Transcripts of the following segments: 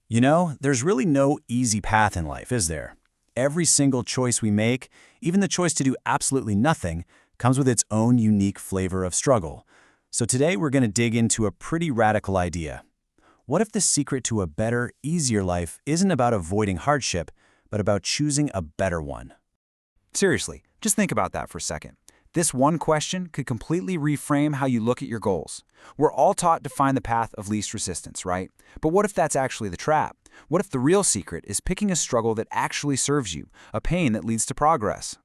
You know, there's really no easy path in life, is there? Every single choice we make, even the choice to do absolutely nothing, comes with its own unique flavor of struggle. So today we're going to dig into a pretty radical idea. What if the secret to a better, easier life isn't about avoiding hardship, but about choosing a better one? Seriously, just think about that for a second. This one question could completely reframe how you look at your goals. We're all taught to find the path of least resistance, right? But what if that's actually the trap? What if the real secret is picking a struggle that actually serves you, a pain that leads to progress?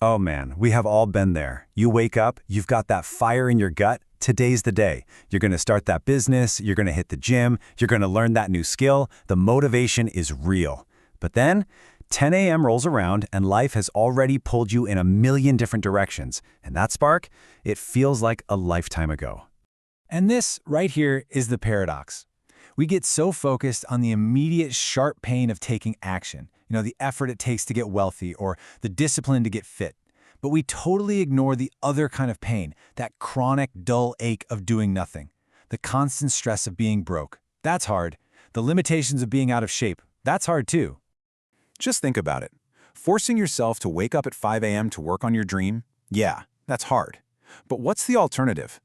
Oh man, we have all been there. You wake up, you've got that fire in your gut. Today's the day. You're going to start that business, you're going to hit the gym, you're going to learn that new skill. The motivation is real. But then, 10 a.m. rolls around and life has already pulled you in a million different directions. And that spark, it feels like a lifetime ago. And this right here is the paradox. We get so focused on the immediate sharp pain of taking action, the effort it takes to get wealthy or the discipline to get fit. But we totally ignore the other kind of pain, that chronic, dull ache of doing nothing. The constant stress of being broke. That's hard. The limitations of being out of shape. That's hard too. Just think about it. Forcing yourself to wake up at 5 a.m. to work on your dream? Yeah, that's hard. But what's the alternative?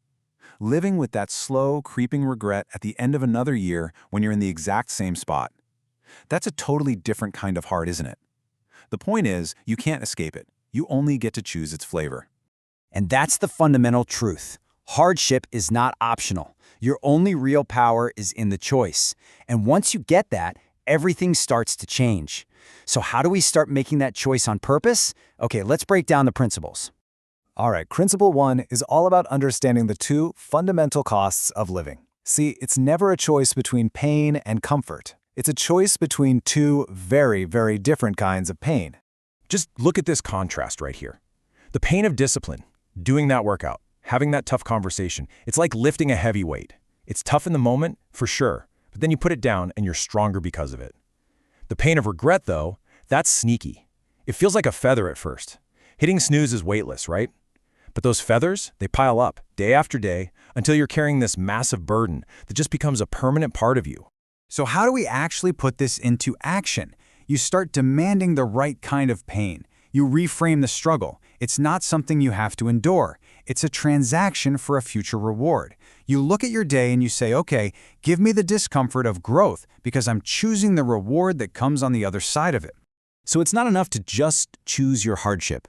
Living with that slow, creeping regret at the end of another year when you're in the exact same spot. That's a totally different kind of hard, isn't it? The point is, you can't escape it. You only get to choose its flavor. And that's the fundamental truth. Hardship is not optional. Your only real power is in the choice. And once you get that, everything starts to change. So how do we start making that choice on purpose? Okay, let's break down the principles. All right, principle one is all about understanding the two fundamental costs of living. See, it's never a choice between pain and comfort. It's a choice between two very, very different kinds of pain. Just look at this contrast right here. The pain of discipline, doing that workout, having that tough conversation, it's like lifting a heavy weight. It's tough in the moment, for sure, but then you put it down and you're stronger because of it. The pain of regret, though, that's sneaky. It feels like a feather at first. Hitting snooze is weightless, right? But those feathers, they pile up day after day until you're carrying this massive burden that just becomes a permanent part of you. So how do we actually put this into action? You start demanding the right kind of pain. You reframe the struggle. It's not something you have to endure. It's a transaction for a future reward. You look at your day and you say, okay, give me the discomfort of growth because I'm choosing the reward that comes on the other side of it. So it's not enough to just choose your hardship.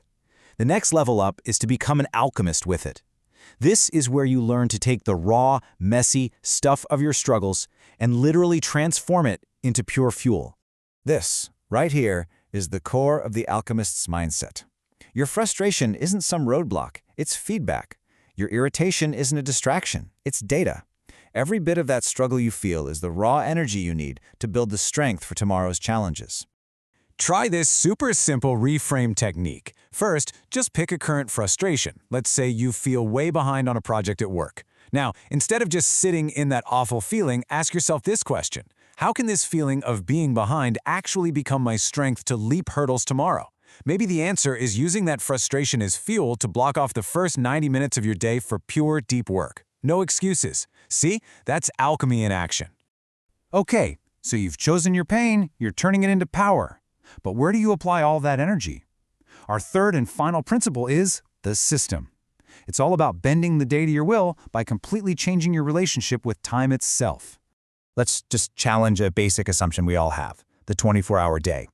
The next level up is to become an alchemist with it. This is where you learn to take the raw, messy stuff of your struggles and literally transform it into pure fuel. This, right here, is the core of the alchemist's mindset. Your frustration isn't some roadblock, it's feedback. Your irritation isn't a distraction, it's data. Every bit of that struggle you feel is the raw energy you need to build the strength for tomorrow's challenges. Try this super simple reframe technique. First, just pick a current frustration. Let's say you feel way behind on a project at work. Now, instead of just sitting in that awful feeling, ask yourself this question. How can this feeling of being behind actually become my strength to leap hurdles tomorrow? Maybe the answer is using that frustration as fuel to block off the first 90 minutes of your day for pure, deep work. No excuses. See? That's alchemy in action. Okay, so you've chosen your pain, you're turning it into power. But where do you apply all that energy? Our third and final principle is the system. It's all about bending the day to your will by completely changing your relationship with time itself. Let's just challenge a basic assumption we all have, the 24-hour day.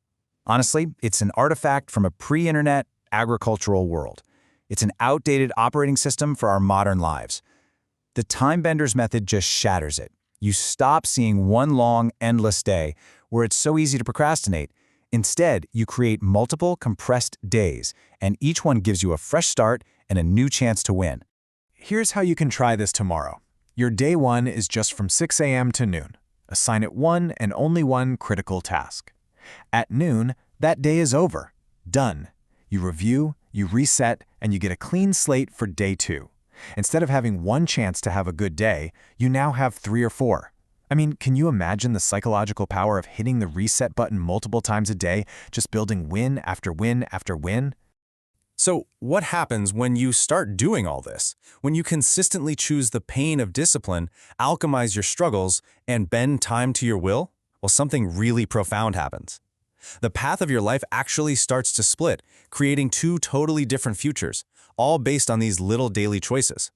Honestly, it's an artifact from a pre-internet agricultural world. It's an outdated operating system for our modern lives. The time bender's method just shatters it. You stop seeing one long, endless day where it's so easy to procrastinate. Instead, you create multiple compressed days, and each one gives you a fresh start and a new chance to win. Here's how you can try this tomorrow. Your day one is just from 6 a.m. to noon. Assign it one and only one critical task. At noon, that day is over. Done. You review, you reset, and you get a clean slate for day two. Instead of having one chance to have a good day, you now have 3 or 4. I mean, can you imagine the psychological power of hitting the reset button multiple times a day, just building win after win after win? So what happens when you start doing all this? When you consistently choose the pain of discipline, alchemize your struggles, and bend time to your will? Well, something really profound happens. The path of your life actually starts to split, creating two totally different futures, all based on these little daily choices.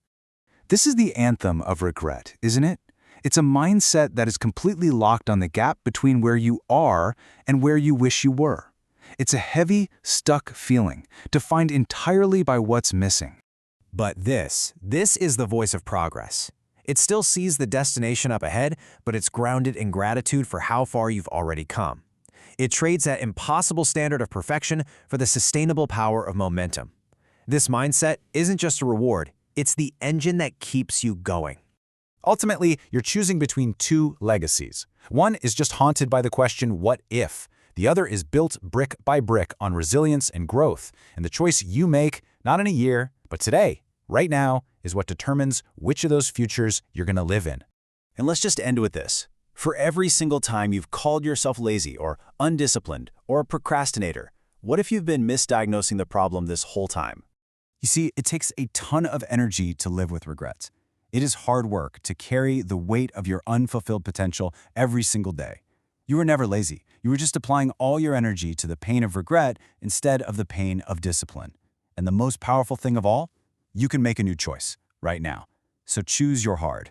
This is the anthem of regret, isn't it? It's a mindset that is completely locked on the gap between where you are and where you wish you were. It's a heavy, stuck feeling, defined entirely by what's missing. But this is the voice of progress. It still sees the destination up ahead, but it's grounded in gratitude for how far you've already come. It trades that impossible standard of perfection for the sustainable power of momentum. This mindset isn't just a reward, it's the engine that keeps you going. Ultimately, you're choosing between two legacies. One is just haunted by the question, what if? The other is built brick by brick on resilience and growth. And the choice you make, not in a year, but today, right now, is what determines which of those futures you're going to live in. And let's just end with this. For every single time you've called yourself lazy or undisciplined or a procrastinator, what if you've been misdiagnosing the problem this whole time? You see, it takes a ton of energy to live with regrets. It is hard work to carry the weight of your unfulfilled potential every single day. You were never lazy. You were just applying all your energy to the pain of regret instead of the pain of discipline. And the most powerful thing of all, you can make a new choice right now. So choose your hard.